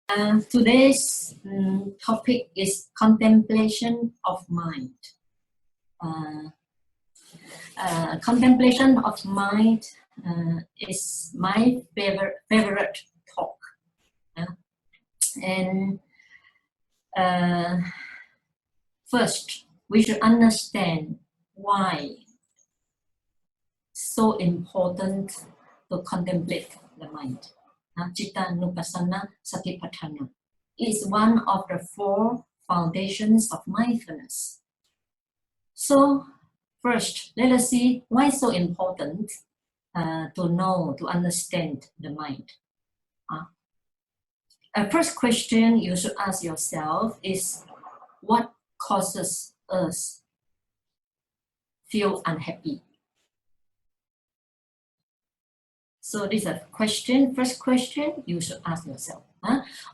Today's topic is contemplation of mind. Contemplation of mind is my favorite talk. And first, we should understand why so important to contemplate the mind. Cittānupassanā Satipatthana is one of the 4 foundations of mindfulness. So first, let us see why so important to understand the mind. First question you should ask yourself is, what causes us feel unhappy? So this is a question, first question you should ask yourself.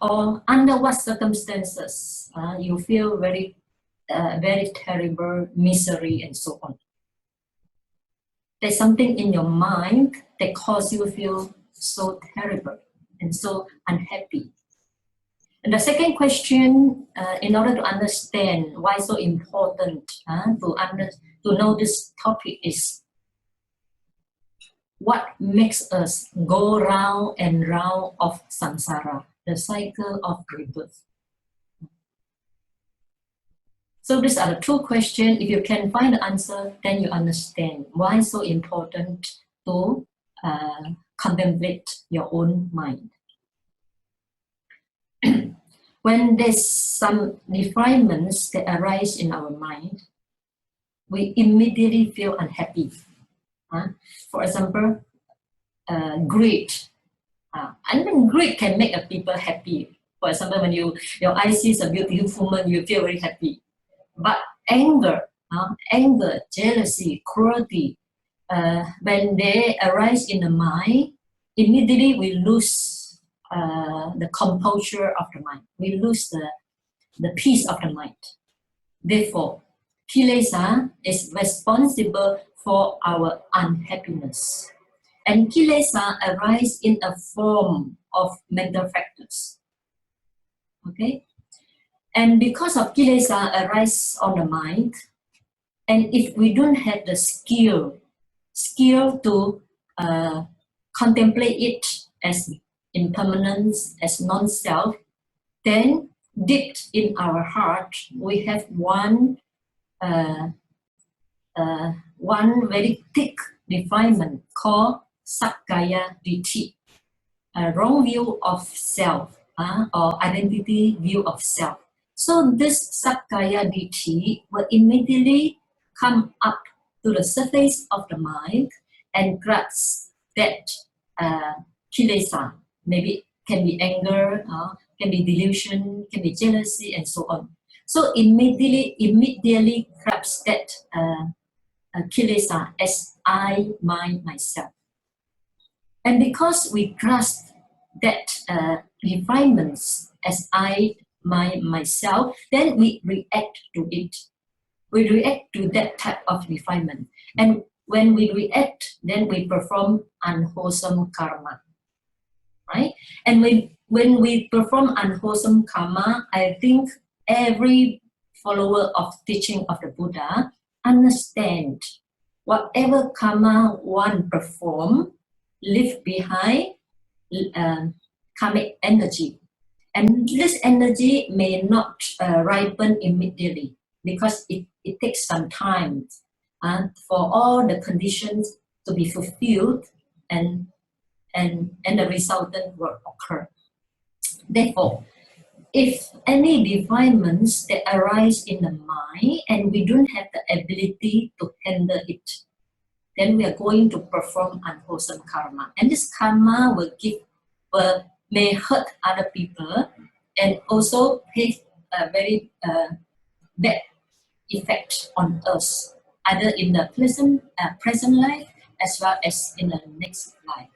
Or under what circumstances you feel very terrible misery and so on. There's something in your mind that causes you to feel so terrible and so unhappy. And the second question, in order to understand why so important to know this topic, is what makes us go round and round of samsara, the cycle of rebirth. So these are the 2 questions. If you can find the answer, then you understand why it's so important to contemplate your own mind. When there's some defilements that arise in our mind, we immediately feel unhappy. For example, greed. And then greed can make people happy. For example, when your eye sees a beautiful woman, you feel very happy. But anger, jealousy, cruelty, when they arise in the mind, immediately we lose the composure of the mind. We lose the peace of the mind. Therefore, kilesa is responsible for our unhappiness. And kilesa arise in a form of mental factors. Okay? And because of kilesa arise on the mind, and if we don't have the skill to contemplate it as impermanence, as non-self, then deep in our heart, we have one very thick defilement called sakkaya ditthi, a wrong view of self or identity view of self. So this sakkaya ditthi will immediately come up to the surface of the mind and grasp that kilesa, maybe can be anger, can be delusion, can be jealousy, and so on. So immediately grasp that kilesa as I, myself. And because we grasp that defilements as I, myself, then we react to it. We react to that type of defilement. And when we react, then we perform unwholesome karma. Right? And when we perform unwholesome karma, I think every follower of teaching of the Buddha understand whatever karma one perform leave behind karmic energy. And this energy may not ripen immediately because it takes some time for all the conditions to be fulfilled and the resultant will occur. Therefore, if any defilements that arise in the mind and we don't have the ability to handle it, then we are going to perform unwholesome karma. And this karma may hurt other people and also have a very bad effect on us, either in the present life as well as in the next life.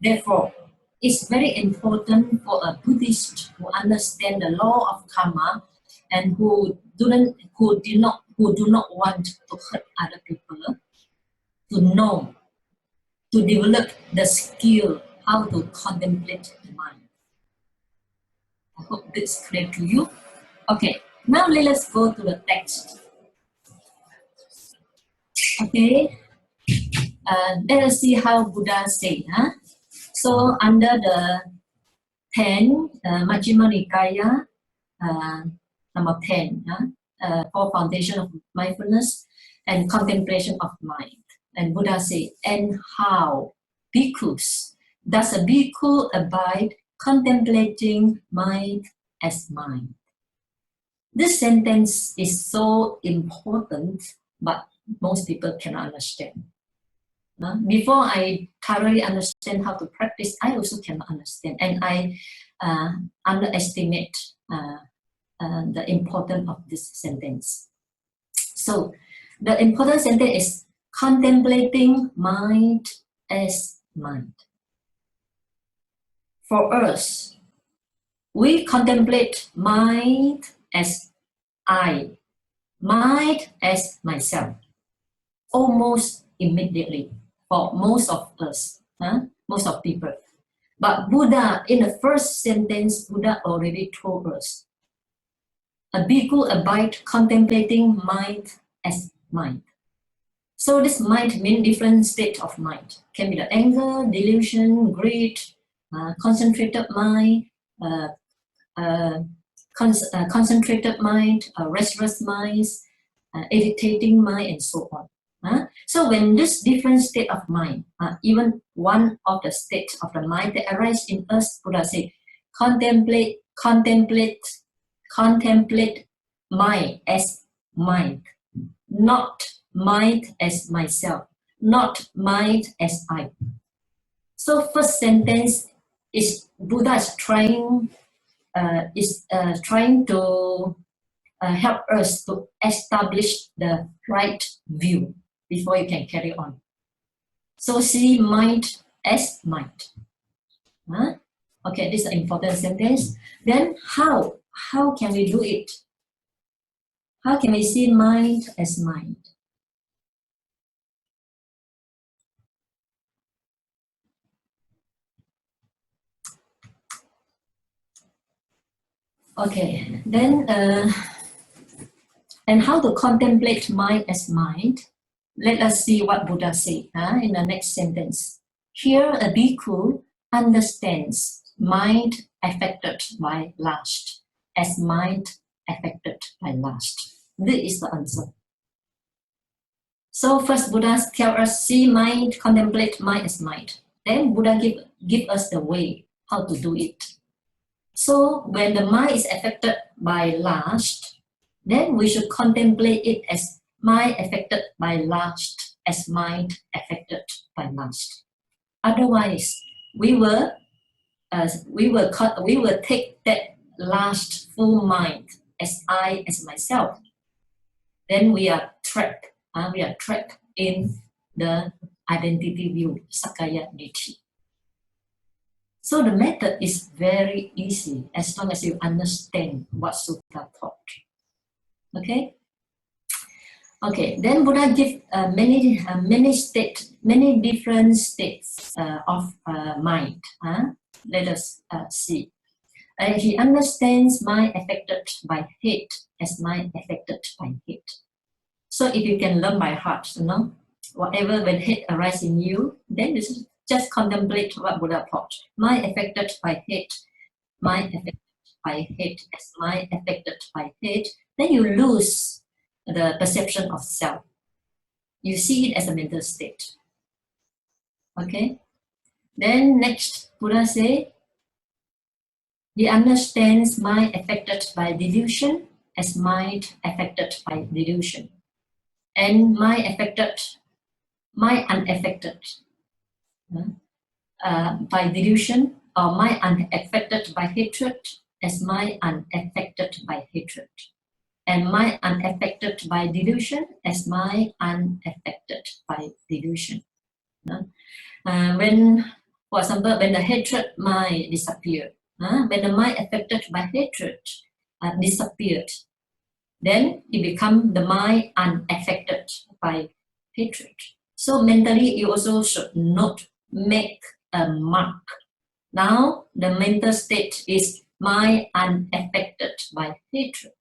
Therefore, it's very important for a Buddhist who understand the law of karma and who do not want to hurt other people, to know, to develop the skill how to contemplate the mind. I hope this is clear to you. Okay, now let us go to the text. Okay, let us see how Buddha said. So under the 10, Majjhima Nikaya, number 10, for foundation of mindfulness and contemplation of mind. And Buddha said, and how, bhikkhus, does a bhikkhu abide contemplating mind as mind? This sentence is so important, but most people cannot understand. Before I thoroughly understand how to practice, I also cannot understand, and I underestimate the importance of this sentence. So, the important sentence is contemplating mind as mind. For us, we contemplate mind as I, mind as myself, almost immediately for most of us, most of people. But Buddha, in the first sentence, Buddha already told us, a bhikkhu abide contemplating mind as mind. So this mind means different state of mind. Can be the anger, delusion, greed, concentrated mind, concentrated mind, restless minds, agitating mind, and so on. So when this different state of mind, even one of the states of the mind that arise in us, Buddha said, contemplate mind as mind, not mind as myself, not mind as I. So first sentence is Buddha is trying to help us to establish the right view before you can carry on. So see mind as mind. Okay, this is an important sentence. Then how can we do it? How can we see mind as mind? Okay, then and how to contemplate mind as mind? Let us see what Buddha said in the next sentence. Here a bhikkhu understands mind affected by lust as mind affected by lust. This is the answer. So first Buddha tells us see mind, contemplate mind as mind. Then Buddha give us the way how to do it. So when the mind is affected by lust, then we should contemplate it as mind affected by lust, as mind affected by lust. Otherwise, we will take that lustful mind as I, as myself. Then we are trapped. We are trapped in the identity view, Sakkaya Ditthi. So the method is very easy as long as you understand what Sutta taught. Okay. Okay. Then Buddha gives many different states of mind. Let us see. He understands mind affected by hate as mind affected by hate. So if you can learn by heart, whatever when hate arises in you, then you just contemplate what Buddha taught. Mind affected by hate, mind affected by hate as mind affected by hate, then you lose the perception of self. You see it as a mental state. Okay? Then next, Buddha say, he understands mind affected by delusion as mind affected by delusion. And mind unaffected by delusion, or mind unaffected by hatred as mind unaffected by hatred. And mind unaffected by delusion as mind unaffected by delusion. When, for example, when the hatred mind disappeared, when the mind affected by hatred disappeared, then it becomes the mind unaffected by hatred. So mentally, you also should not make a mark. Now, the mental state is mind unaffected by hatred.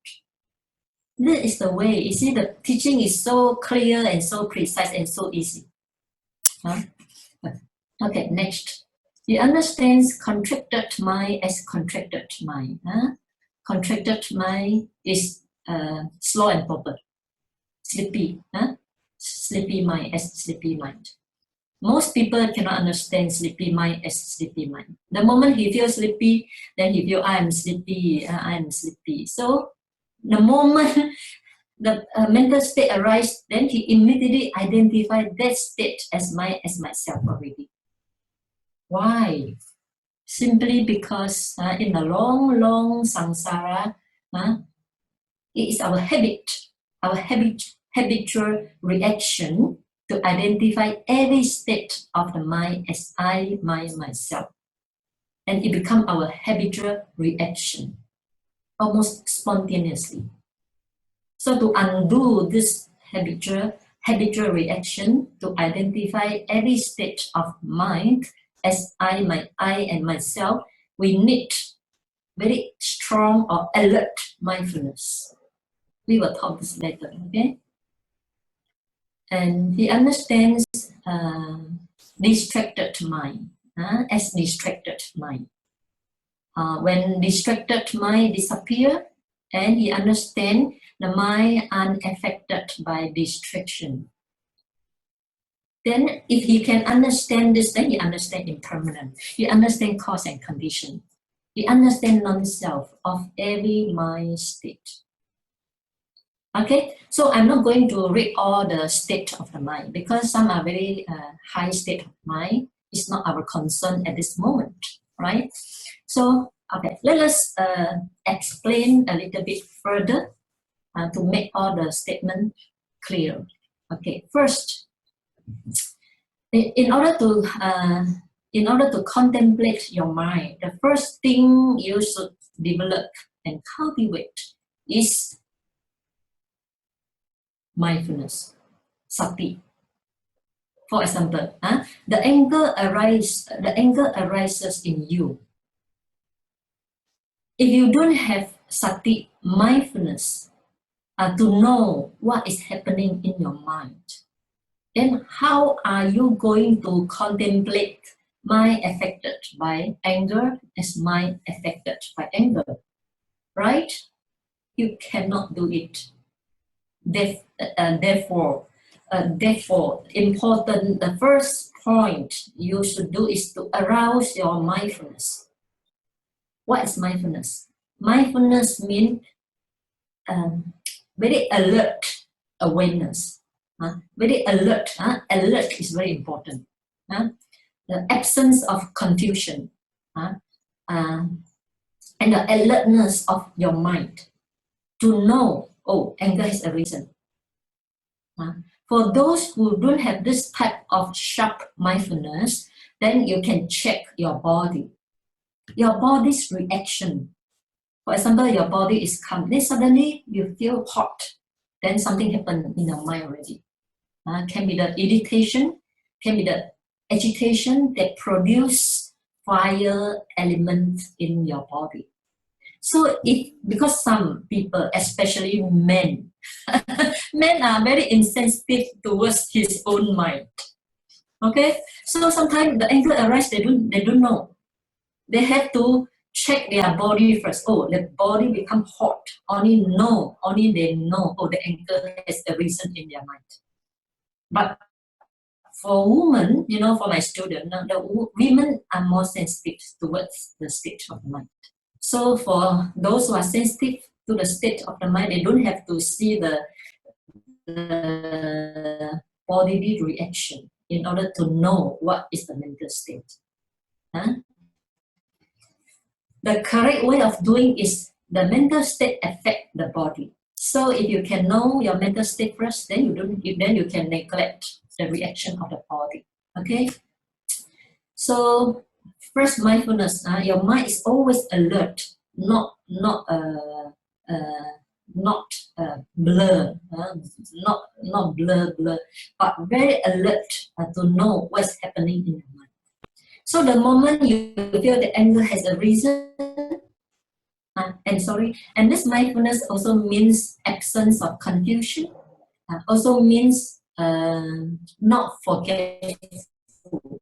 This is the way. You see, the teaching is so clear and so precise and so easy. Huh? Okay, next. He understands contracted mind as contracted mind. Huh? Contracted mind is slow and torpid, sleepy. Huh? Sleepy mind as sleepy mind. Most people cannot understand sleepy mind as sleepy mind. The moment he feels sleepy, then he feels, I am sleepy, I am sleepy. So the moment the mental state arises, then he immediately identifies that state as myself already. Why? Simply because in the long samsara, it is our habitual reaction to identify every state of the mind as I, myself. And it becomes our habitual reaction, almost spontaneously. So to undo this habitual reaction, to identify every state of mind as I and myself, we need very strong or alert mindfulness. We will talk this later, okay? And he understands distracted mind as distracted mind. When distracted mind disappears, and he understands the mind unaffected by distraction. Then if he can understand this, then he understands impermanence. He understands cause and condition. He understands non-self of every mind state. Okay, so I'm not going to read all the state of the mind because some are very high state of mind. It's not our concern at this moment, right? So, okay, let us explain a little bit further to make all the statements clear. Okay, first, in order to contemplate your mind, the first thing you should develop and cultivate is mindfulness, sati. For example, the anger arises in you. If you don't have sati, mindfulness, to know what is happening in your mind, then how are you going to contemplate mind affected by anger as mind affected by anger? Right? You cannot do it. Therefore, important, the first point you should do is to arouse your mindfulness. What is mindfulness? Mindfulness means very alert awareness. Very alert. Alert is very important. The absence of confusion and the alertness of your mind to know, oh, anger is a reason. For those who don't have this type of sharp mindfulness, then you can check your body. Your body's reaction. For example, your body is calm, then suddenly you feel hot. Then something happened in your mind already. Can be the irritation, can be the agitation that produce fire element in your body. So because some people, especially men, men are very insensitive towards his own mind. Okay, so sometimes the anger arises, they don't know. They have to check their body first. Oh, the body become hot. Only they know. Oh, the anger has a reason in their mind. But for women, for my student, the women are more sensitive towards the state of the mind. So for those who are sensitive to the state of the mind, they don't have to see the bodily reaction in order to know what is the mental state. The correct way of doing is the mental state affect the body. So if you can know your mental state first, then you can neglect the reaction of the body. Okay. So first, mindfulness. Your mind is always alert, not blur, not blur, but very alert to know what's happening in your mind. So the moment you feel the anger has a reason, And this mindfulness also means absence of confusion, also means not forgetful.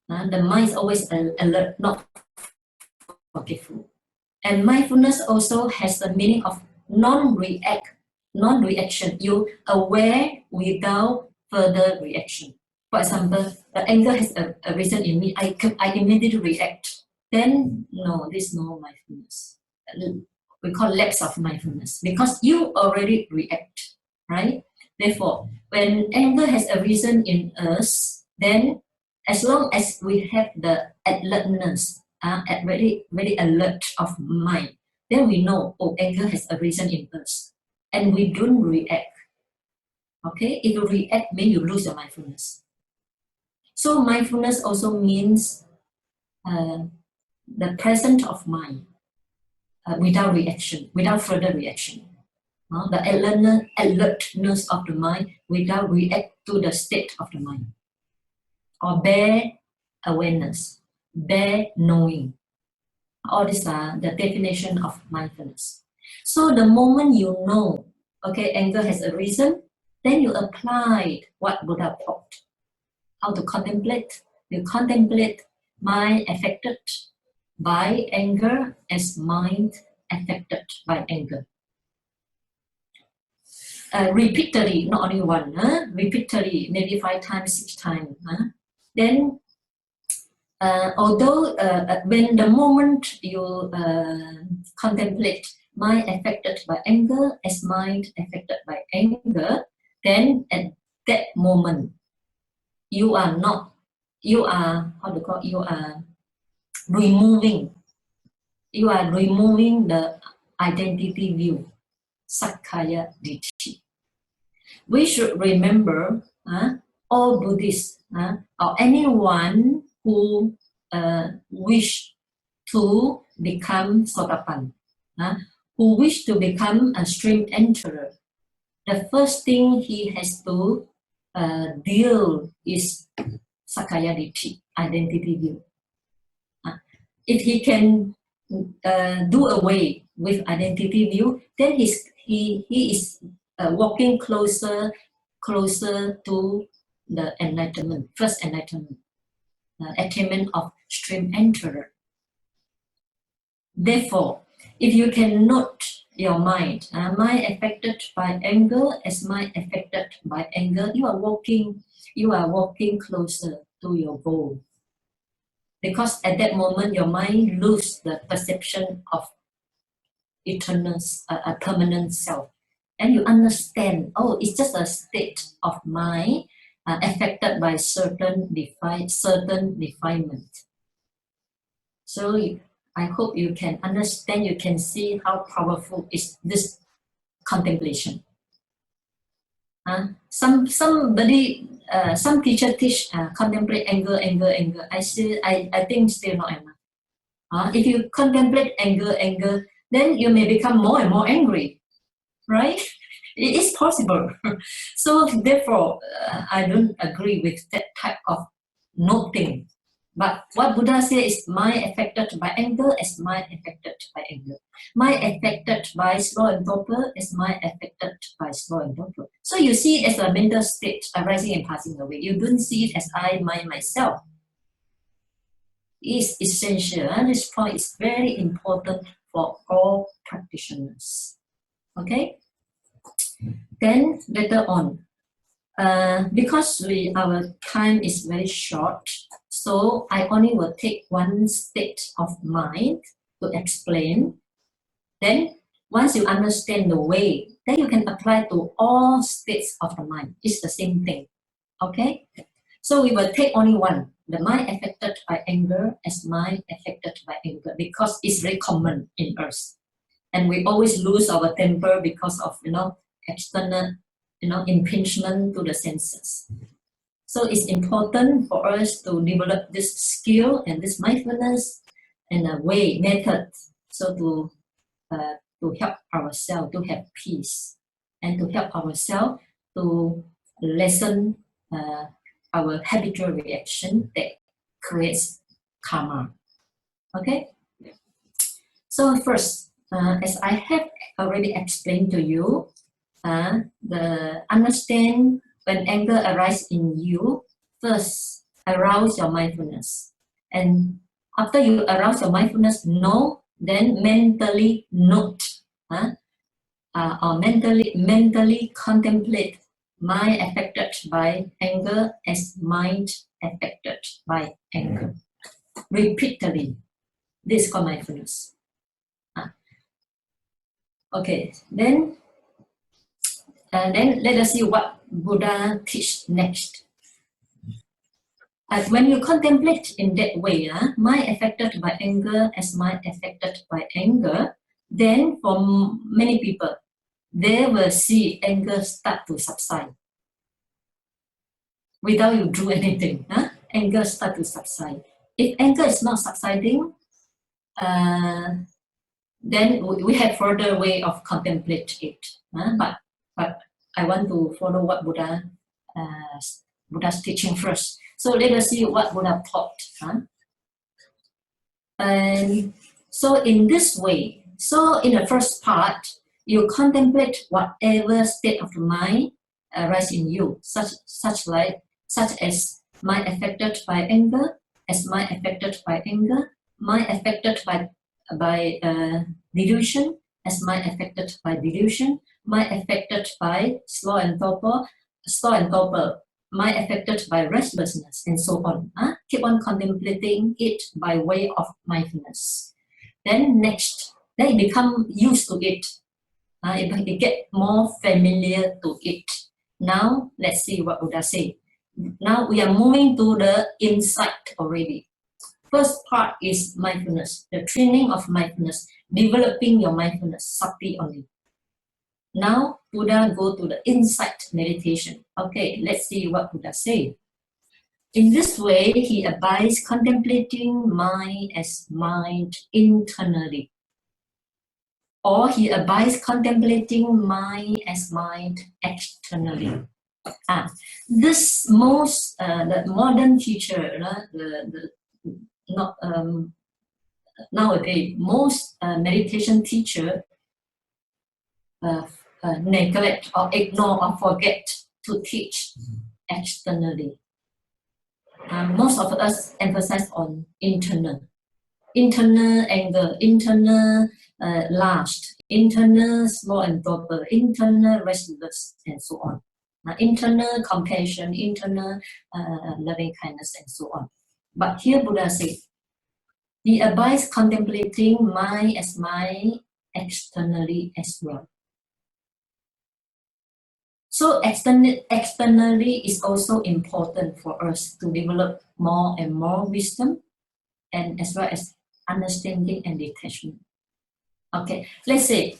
The mind is always alert, not forgetful. And mindfulness also has the meaning of non-reaction. You aware without further reaction. For example, the anger has a reason in me. I immediately react. Then no, there's no mindfulness. We call lapse of mindfulness because you already react, right? Therefore, when anger has a reason in us, then as long as we have the alertness, very alert of mind, then we know, oh, anger has a reason in us, and we don't react. Okay, if you react, means you lose your mindfulness. So mindfulness also means the presence of mind without reaction, without further reaction. The alertness of the mind without react to the state of the mind. Or bare awareness, bare knowing. All these are the definition of mindfulness. So the moment you know, okay, anger has a reason, then you apply what Buddha taught. How to contemplate? You contemplate mind affected by anger as mind affected by anger. Repeatedly, not only one, repeatedly, maybe 5 times, 6 times. Then, although when the moment you contemplate mind affected by anger as mind affected by anger, then at that moment, you are removing the identity view, Sakkaya Ditthi. We should remember all Buddhists or anyone who wish to become Sotapan, who wish to become a stream enterer. The first thing he has to deal is Sakkaya Ditthi, identity view. If he can do away with identity view, then he is walking closer to the enlightenment, first enlightenment, attainment of stream enterer. Therefore, if you can note your mind, mind affected by anger as mind affected by anger, you are walking closer to your goal. Because at that moment, your mind loses the perception of eternal, a permanent self. And you understand, oh, it's just a state of mind affected by certain defilement. So I hope you can understand, you can see how powerful is this contemplation. Some teacher teach contemplate anger. I think still not enough. If you contemplate anger, then you may become more and more angry, right? It is possible. So therefore, I don't agree with that type of noting. But what Buddha says is mind affected by anger as mind affected by anger. Mind affected by slow and torpor as mind affected by slow and torpor. So you see it as a mental state arising and passing away. You don't see it as I, myself. It is essential, and this point is very important for all practitioners. Okay? Then later on, because our time is very short, so I only will take one state of mind to explain. Then once you understand the way, then you can apply to all states of the mind. It's the same thing. Okay? So we will take only one, the mind affected by anger as mind affected by anger, because it's very common in us. And we always lose our temper because of external impingement to the senses. So it's important for us to develop this skill and this mindfulness and a method, so to help ourselves to have peace and to help ourselves to lessen our habitual reaction that creates karma. Okay? So first, as I have already explained to you, the understand when anger arises in you, first arouse your mindfulness. And after you arouse your mindfulness, know, then mentally note, or mentally contemplate mind affected by anger as mind affected by anger. Repeatedly. This is called mindfulness. Okay, then let us see what Buddha teach next. When you contemplate in that way, mind affected by anger as mind affected by anger, then for many people, they will see anger start to subside. Without you do anything, anger start to subside. If anger is not subsiding, then we have further way of contemplate it. But I want to follow what Buddha's teaching first. So let us see what Buddha taught. And so in this way, so in the first part, you contemplate whatever state of the mind arises in you, such as mind affected by anger, as mind affected by anger, mind affected by delusion, as mind affected by delusion, mind affected by slow and torpor, mind affected by restlessness, and so on. Keep on contemplating it by way of mindfulness. Then next, they become used to it. It get more familiar to it. Now, let's see what Buddha say. Now we are moving to the insight already. First part is mindfulness, the training of mindfulness, developing your mindfulness, sati only. Now, Buddha go to the insight meditation. Okay, let's see what Buddha say. In this way, he advised contemplating mind as mind internally. Or he advised contemplating mind as mind externally. This most, the modern teacher, nowadays, most meditation teacher neglect or ignore or forget to teach externally. Most of us emphasize on internal anger, internal lust, internal slow and torpor, internal restless, and so on. Internal compassion, internal loving kindness, and so on. But here Buddha said, he advised contemplating mind as mind externally as well. So externally is also important for us to develop more and more wisdom, and as well as understanding and detachment. Okay, let's say,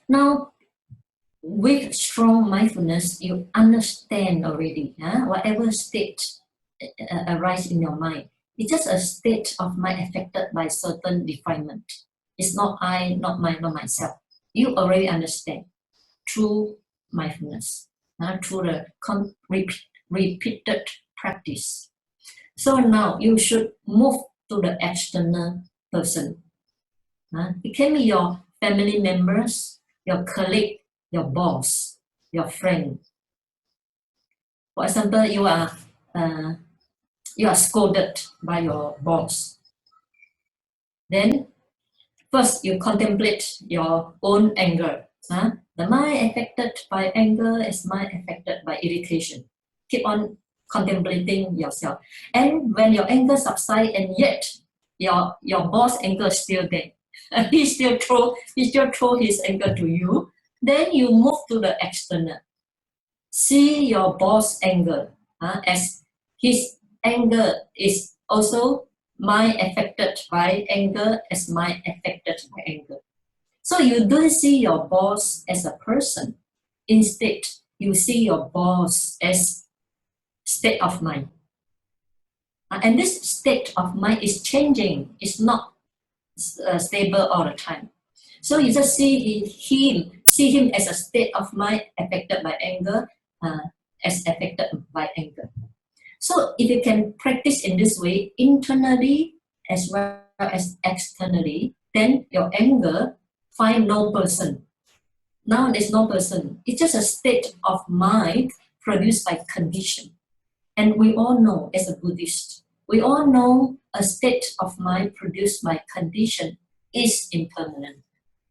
now with strong mindfulness, you understand already, whatever state arises in your mind, it's just a state of mind affected by certain defilement. It's not I, not mine, not myself. You already understand through mindfulness, through the repeated practice. So now you should move to the external person. It can be your family members, your colleague, your boss, your friend. For example, you are scolded by your boss. Then first you contemplate your own anger. The mind affected by anger is mind affected by irritation. Keep on contemplating yourself. And when your anger subsides and yet your boss' anger is still there, he still throw his anger to you, then you move to the external. See your boss' anger as his anger is also mind affected by anger as mind affected by anger. So you don't see your boss as a person. Instead, you see your boss as state of mind. And this state of mind is changing. It's not stable all the time. So you just see him as a state of mind affected by anger, as affected by anger. So if you can practice in this way, internally as well as externally, then your anger find no person. Now there's no person. It's just a state of mind produced by condition. And we all know, as a Buddhist, we all know a state of mind produced by condition is impermanent,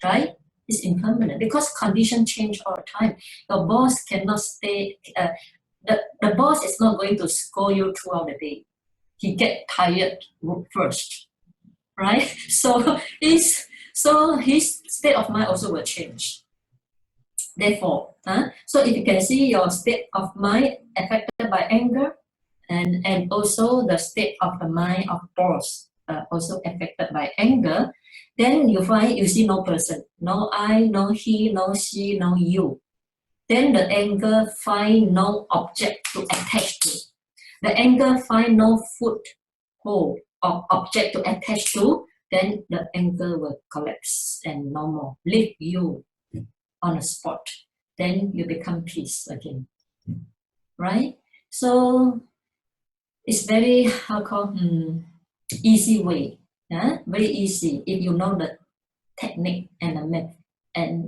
right? It's impermanent because condition change all the time. Your boss cannot stay, the boss is not going to scold you throughout the day. He get tired first, right? So his state of mind also will change. Therefore, so if you can see your state of mind affected by anger, and also the state of the mind of boss also affected by anger, then you see no person, no I, no he, no she, no you. Then the anger find no object to attach to. The anger find no foothold or object to attach to, then the anger will collapse and no more, leave you on the spot. Then you become peace again, right? So it's very, easy way, very easy if you know the technique and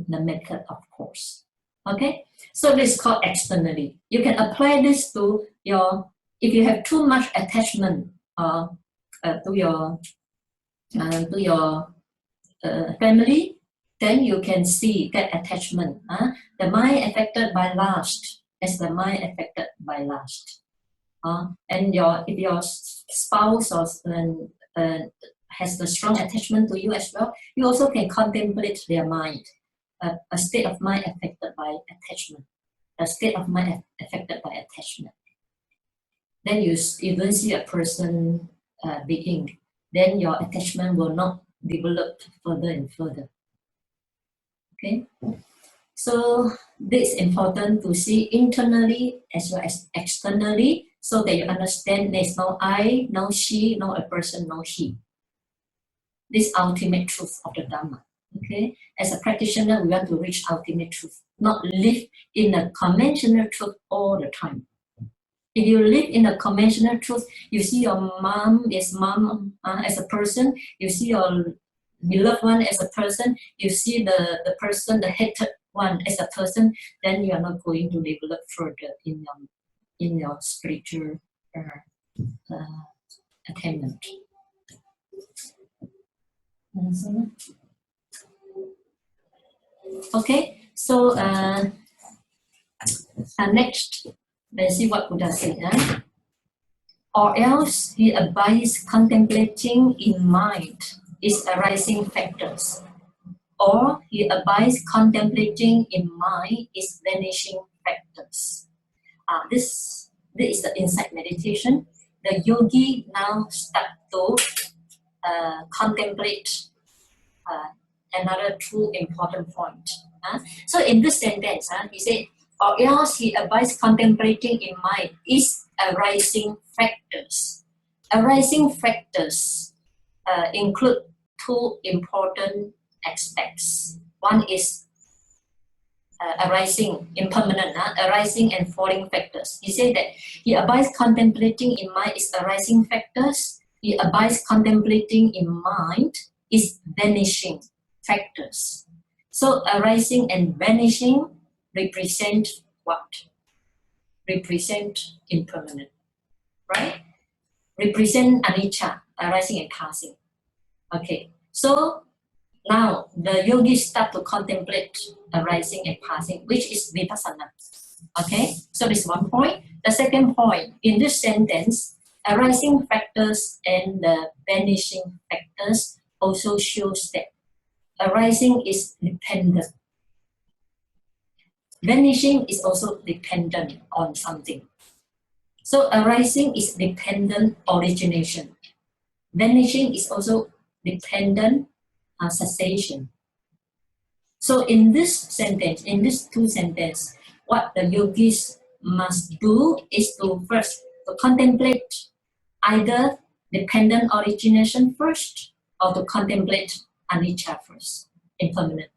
the method, of course. Okay, so this is called externally. You can apply this to your, if you have too much attachment to your family, then you can see that attachment. The mind affected by lust as the mind affected by lust. And if your spouse or has a strong attachment to you as well, you also can contemplate their mind, a state of mind affected by attachment, a state of mind affected by attachment. Then you don't see a person being, then your attachment will not develop further and further. Okay, so this is important to see internally as well as externally, so that you understand there's no I, no she, no a person, no he. This ultimate truth of the Dhamma. Okay, as a practitioner, we want to reach ultimate truth, not live in a conventional truth all the time. If you live in a conventional truth, you see your mom as a person, you see your beloved one as a person, you see the person, the hated one as a person, then you are not going to develop further in your spiritual attainment. Okay, so next, let's see what Buddha said. Or else he abides contemplating in mind its arising factors, or he abides contemplating in mind its vanishing factors. This is the insight meditation. The yogi now start to contemplate another two important point. So in this sentence, he said, or else he abides contemplating in mind its arising factors. Arising factors include two important aspects. One is arising, impermanent, arising and falling factors. He said that he abides contemplating in mind its arising factors. He abides contemplating in mind its vanishing factors. So arising and vanishing represent what? Represent impermanent, right? Represent anicca, arising and passing. Okay, so now the yogis start to contemplate arising and passing, which is vipassana. Okay, so this is one point. The second point, in this sentence, arising factors and the vanishing factors also shows that arising is dependent. Vanishing is also dependent on something. So arising is dependent origination. Vanishing is also dependent cessation. So in this sentence, in these two sentences, what the yogis must do is to first to contemplate either dependent origination first, or to contemplate anicca first, impermanent.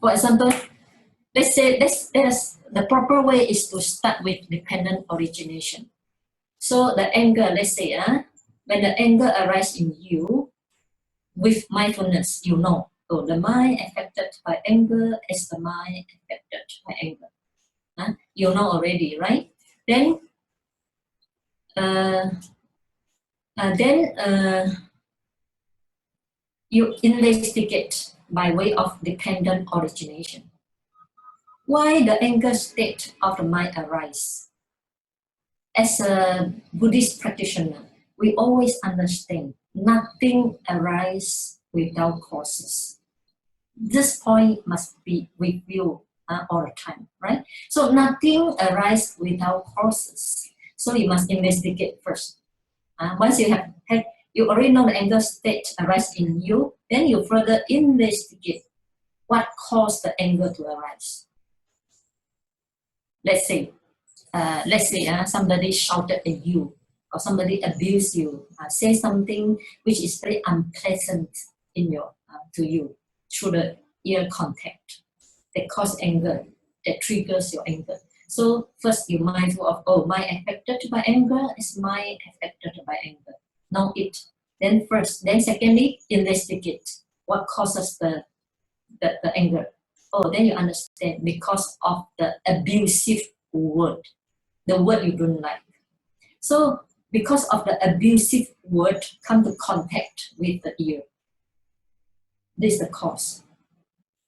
For example, let's say the proper way is to start with dependent origination. So the anger, let's say, when the anger arises in you, with mindfulness, you know, oh, the mind affected by anger is the mind affected by anger. You know already, right? Then you investigate by way of dependent origination. Why the anger state of the mind arise? As a Buddhist practitioner, we always understand nothing arises without causes. This point must be reviewed all the time, right? So nothing arises without causes. So you must investigate first. Once you have had, you already know the anger state arises in you, then you further investigate what caused the anger to arise. Let's say somebody shouted at you, or somebody abused you, say something which is very unpleasant in your to you through the ear contact that cause anger, that triggers your anger. So first you're mindful of, oh, mind affected by anger is mind affected by anger. Know it. Then secondly, investigate what causes the anger. Oh, then you understand because of the abusive word, the word you don't like. So because of the abusive word come to contact with the ear. This is the cause.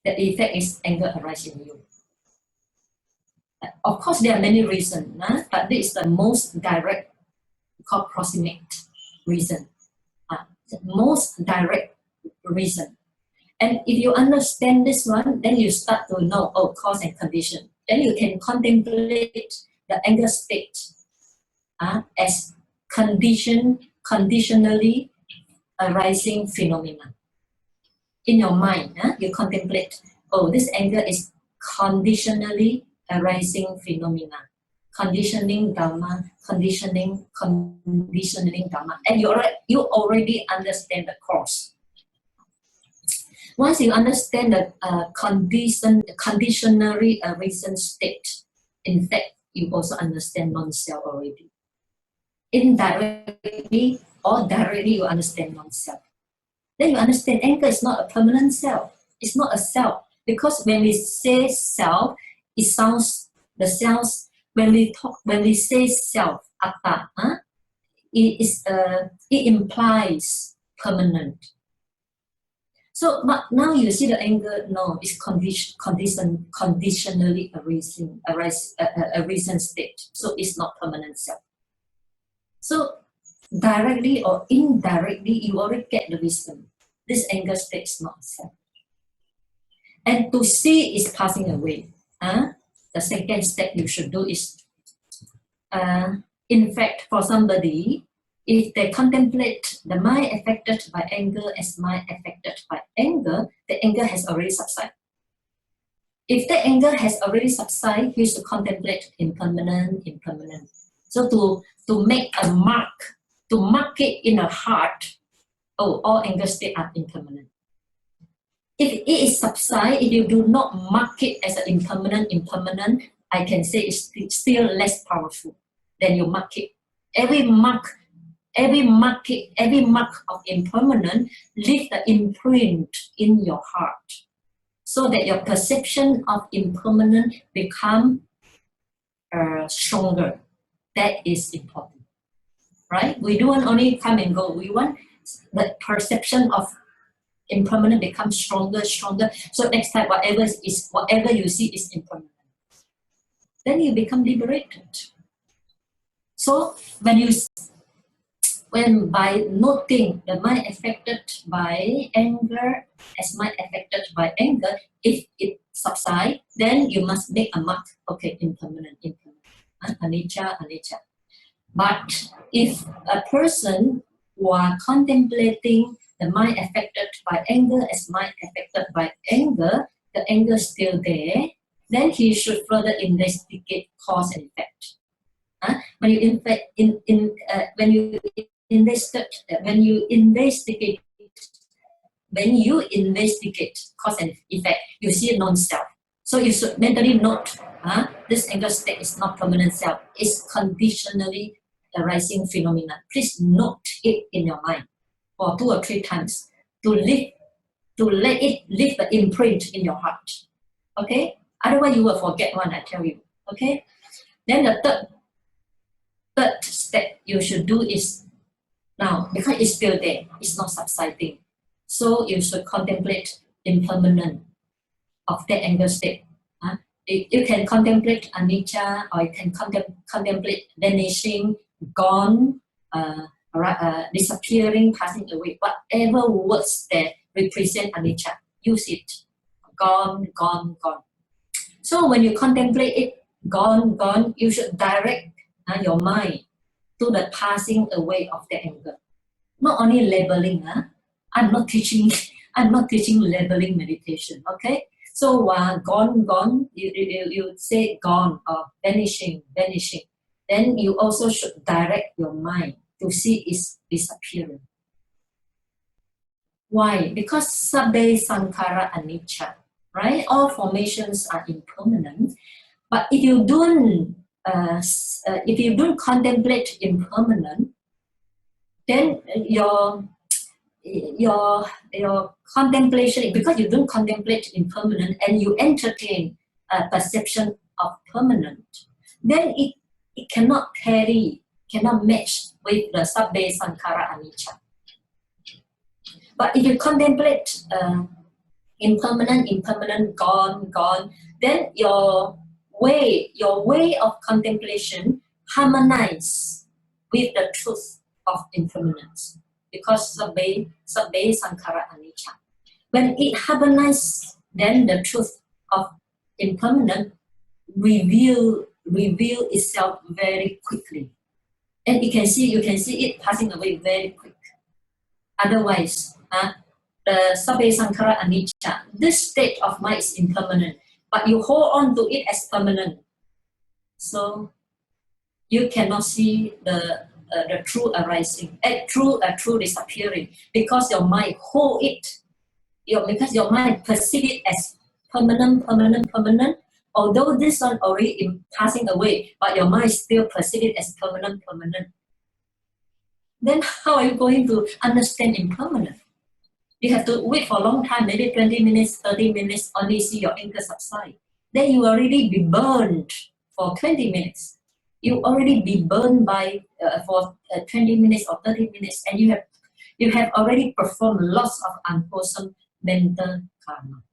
The effect is anger arises in you. Of course, there are many reasons, but this is the most direct, called proximate reason. The most direct reason. And if you understand this one, then you start to know, oh, cause and condition. Then you can contemplate the anger state as conditionally arising phenomena. In your mind, you contemplate, oh, this anger is conditionally arising phenomena. Conditioning Dharma, conditioning Dharma. And you already understand the cause. Once you understand the conditionally arisen state, in fact, you also understand non-self already. Indirectly or directly, you understand non-self. Then you understand anger is not a permanent self. It's not a self. Because when we say self, it sounds, when we say self, atta, it implies permanent. So but now you see the anger, no, it's conditionally arisen state. So it's not permanent self. So directly or indirectly, you already get the wisdom. This anger state is not self. And to see is passing away. The second step you should do is, in fact, for somebody, if they contemplate the mind affected by anger as mind affected by anger, the anger has already subsided. If the anger has already subsided, he should contemplate impermanent. So to make a mark, to mark it in a heart, oh, all anger states are impermanent. If it is subside, if you do not mark it as an impermanent, I can say it's still less powerful than you mark it. Every mark of impermanent leaves the imprint in your heart, so that your perception of impermanent become stronger. That is important, right? We don't only come and go. We want the perception of impermanent becomes stronger. So next time, whatever you see is impermanent. Then you become liberated. So when by noting the mind affected by anger as mind affected by anger, if it subsides, then you must make a mark. Okay, impermanent. Anicca. But if a person who are contemplating the mind affected by anger as mind affected by anger, the anger is still there, then he should further investigate cause and effect. When you investigate cause and effect, you see non-self. So you should mentally note, this anger state is not permanent self, it's conditionally arising phenomena. Please note it in your mind for 2 or 3 times to let it leave the imprint in your heart. Okay? Otherwise you will forget one, I tell you. Okay? Then the third step you should do is, now, because it's still there, it's not subsiding. So you should contemplate impermanence of that anger state. You can contemplate anicca, or you can contemplate vanishing, gone, disappearing, passing away. Whatever words that represent anicca, use it. Gone, gone, gone. So when you contemplate it, gone, gone, you should direct your mind to the passing away of the anger. Not only labeling. I'm not teaching labeling meditation. Okay. So gone, gone. You say gone or vanishing, vanishing. Then you also should direct your mind to see its disappearing. Why? Because sabbe sankhara anicca, right? All formations are impermanent. But if you don't contemplate impermanent, then your contemplation, because you don't contemplate impermanent and you entertain a perception of permanent, then it cannot carry, cannot match with the sabbe sankhara anicca. But if you contemplate impermanent, gone, gone, then your way of contemplation harmonize with the truth of impermanence, because sabbe sankhara anicca. When it harmonizes, then the truth of impermanence reveal itself very quickly, and you can see it passing away very quick. Otherwise, the sabbe sankhara anicca, this state of mind is impermanent, but you hold on to it as permanent. So you cannot see the true arising, true disappearing, because your mind hold it. Because your mind perceive it as permanent. Although this one already passing away, but your mind still perceive it as permanent. Then how are you going to understand impermanent? You have to wait for a long time, maybe 20 minutes, 30 minutes, only see your anger subside. Then you already be burned for 20 minutes. You already be burned for 20 minutes or 30 minutes, and you have already performed lots of unwholesome mental karma.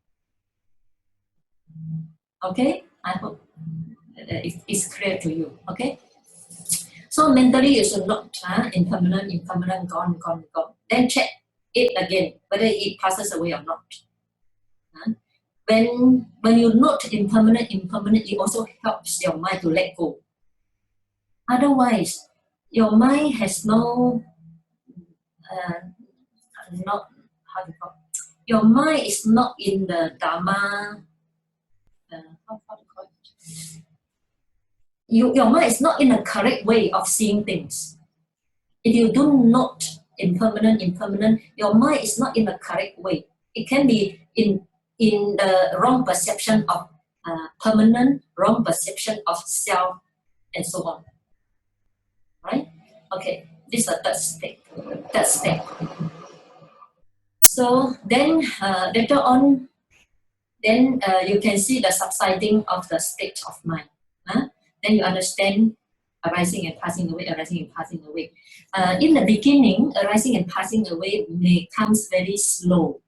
Okay? I hope it's clear to you. Okay? So mentally you should not impermanent, gone. Then check it again, whether it passes away or not. When you note impermanent, it also helps your mind to let go. Otherwise, your mind has your mind is not in the Dharma. Your mind is not in the correct way of seeing things. If you do not impermanent, your mind is not in the correct way. It can be in the wrong perception of permanent, wrong perception of self, and so on. Right? Okay, this is the third step. So then later on, then you can see the subsiding of the state of mind. Then you understand arising and passing away, arising and passing away. In the beginning, arising and passing away may come very slow.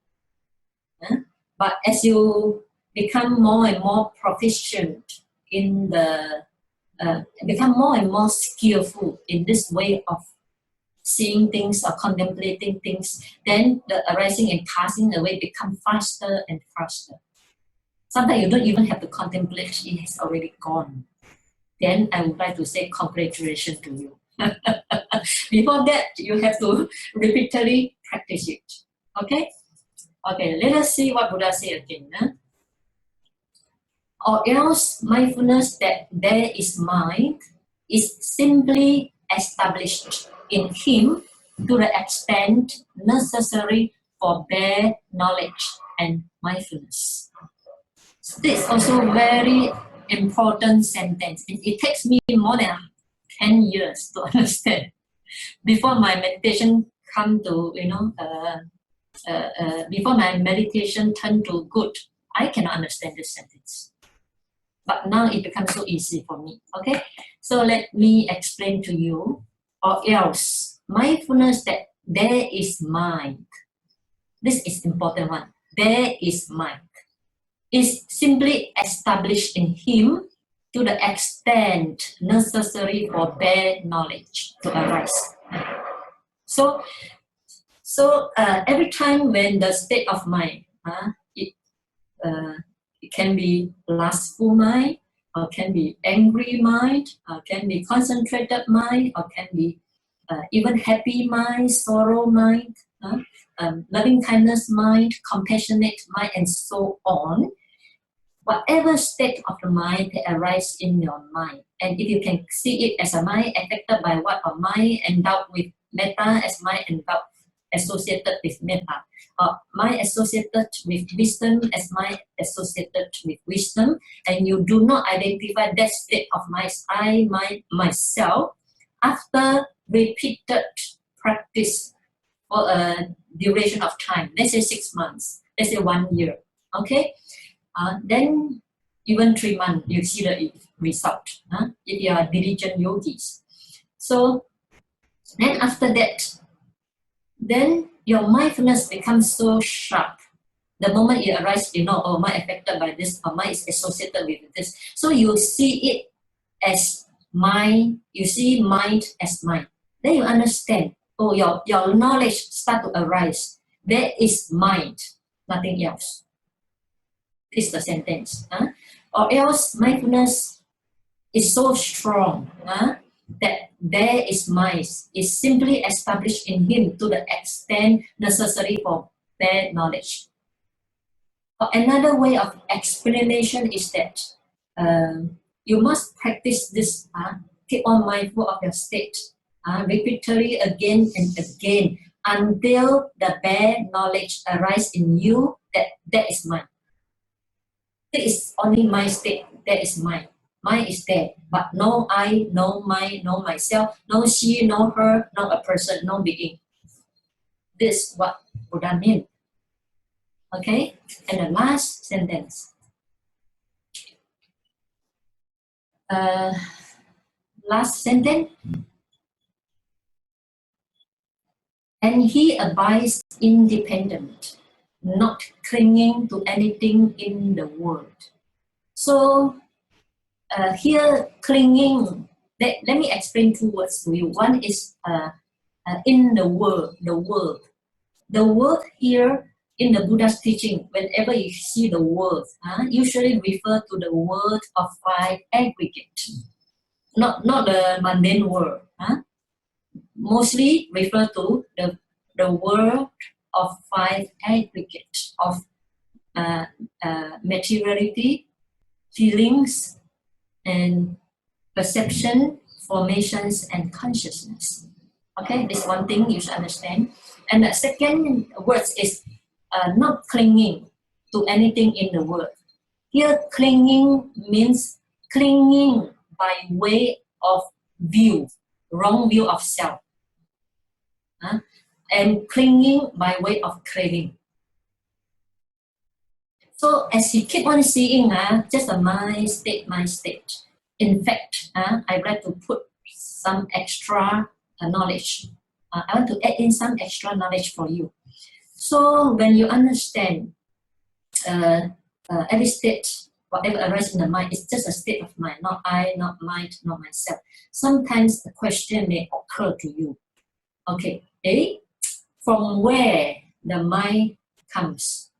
But as you become more and more proficient in become more and more skillful in this way of seeing things or contemplating things, then the arising and passing away become faster and faster. Sometimes you don't even have to contemplate, it has already gone. Then I would like to say congratulations to you. Before that, you have to repeatedly practice it. Okay? Okay, let us see what Buddha said again. Or else mindfulness that there is mind is simply established in him to the extent necessary for bare knowledge and mindfulness. This is also very important sentence. It takes me more than 10 years to understand. Before my meditation come to, before my meditation turned to good, I cannot understand this sentence. But now it becomes so easy for me. Okay, so let me explain to you, or else mindfulness that there is mind. This is important one. There is mind. Is simply established in him to the extent necessary for bare knowledge to arise. So every time when the state of mind, it can be lustful mind, or can be angry mind, or can be concentrated mind, or can be even happy mind, sorrow mind, loving kindness mind, compassionate mind, and so on. Whatever state of the mind that arises in your mind, and if you can see it as a mind affected by what, a mind endowed with metta, as mind endowed associated with metta, or mind associated with wisdom as mind associated with wisdom, and you do not identify that state of mind as I, myself, after repeated practice for a duration of time, let's say 6 months, let's say 1 year, okay? Then even 3 months, you see the result, if you are diligent yogis. So then after that, then your mindfulness becomes so sharp. The moment it arises, you know, oh, mind affected by this, or mind is associated with this. So you see it as mind, you see mind as mind. Then you understand, oh, your knowledge start to arise. There is mind, nothing else. This is the sentence. Or else mindfulness is so strong that there is mind, is simply established in him to the extent necessary for bare knowledge. Another way of explanation is that you must practice this, keep on mindful of your state, repeatedly again and again, until the bare knowledge arises in you that that is mine. That is only my state, that is mine. Mine is there, but no I, no mine, no myself, no she, no her, no a person, no being. This is what Buddha means. Okay, and the last sentence. Last sentence. And he abides independent, not clinging to anything in the world. So here, clinging, let me explain 2 words to you. One is in the world, the world. The word here in the Buddha's teaching, whenever you see the word, usually refer to the word of 5 aggregate, not the mundane world. Mostly refer to the word of 5 aggregate of materiality, feelings, and perception, formations, and consciousness. Okay, this one thing you should understand. And the second word is not clinging to anything in the world. Here, clinging means clinging by way of view, wrong view of self. And clinging by way of craving. So as you keep on seeing, just a my state. In fact, I'd like to put some extra knowledge. I want to add in some extra knowledge for you. So when you understand every state, whatever arises in the mind, is just a state of mind, not I, not mind, not myself. Sometimes the question may occur to you. Okay, from where the mind comes?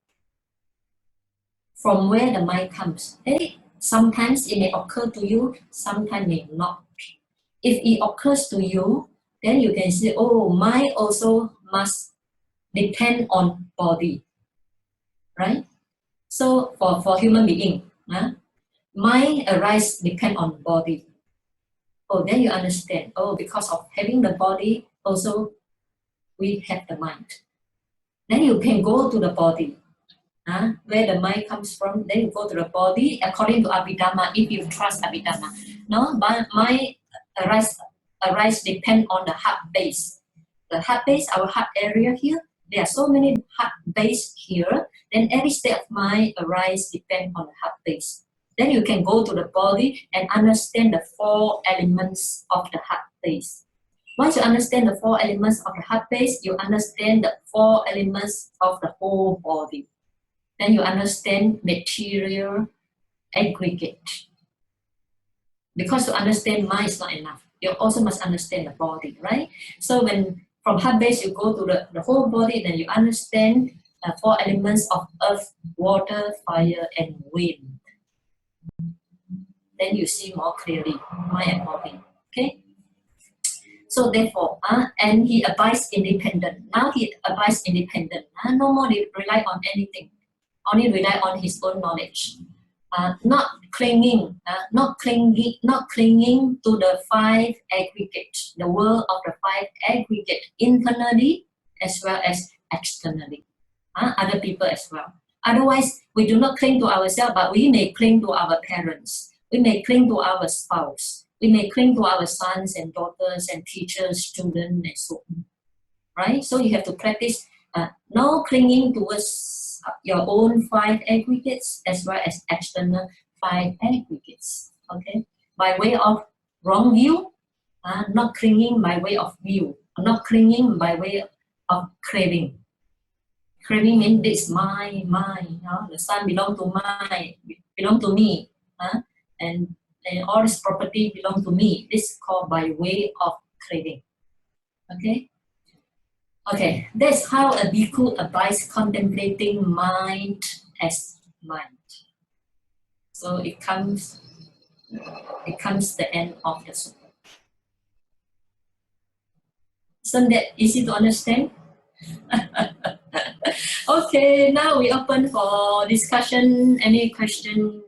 From where the mind comes? Sometimes it may occur to you, sometimes may not. If it occurs to you, then you can say, oh, mind also must depend on body, right? So for human being, mind arise depend on body. Oh, then you understand. Oh, because of having the body, also we have the mind. Then you can go to the body. Where the mind comes from, then you go to the body according to Abhidhamma, if you trust Abhidhamma. No, mind arise depend on the heart base. The heart base, our heart area here, There are so many heart base here. Then every state of mind arise depend on the heart base. Then you can go to the body and understand the 4 elements of the heart base. Once you understand the 4 elements of the heart base, you understand the 4 elements of the whole body. Then you understand material aggregate. Because to understand mind is not enough. You also must understand the body, right? So when from heart base you go to the whole body, then you understand 4 elements of earth, water, fire, and wind. Then you see more clearly mind and body. Okay? So therefore, and he abides independent. Now he abides independent. No more rely on anything. Only rely on his own knowledge. Not clinging to the 5 aggregates, the world of the 5 aggregate, internally as well as externally. Other people as well. Otherwise, we do not cling to ourselves, but we may cling to our parents. We may cling to our spouse. We may cling to our sons and daughters and teachers, students, and so on. Right? So you have to practice no clinging towards your own 5 aggregates as well as external 5 aggregates. Okay? By way of wrong view, not clinging by way of view, not clinging by way of craving. Craving means this mine. The son belong to me, and all this property belong to me. This is called by way of craving. Okay. Okay, that's how a bhikkhu abides contemplating mind as mind. So it comes the end of the sutta. Isn't that easy to understand? Okay, now we open for discussion. Any question?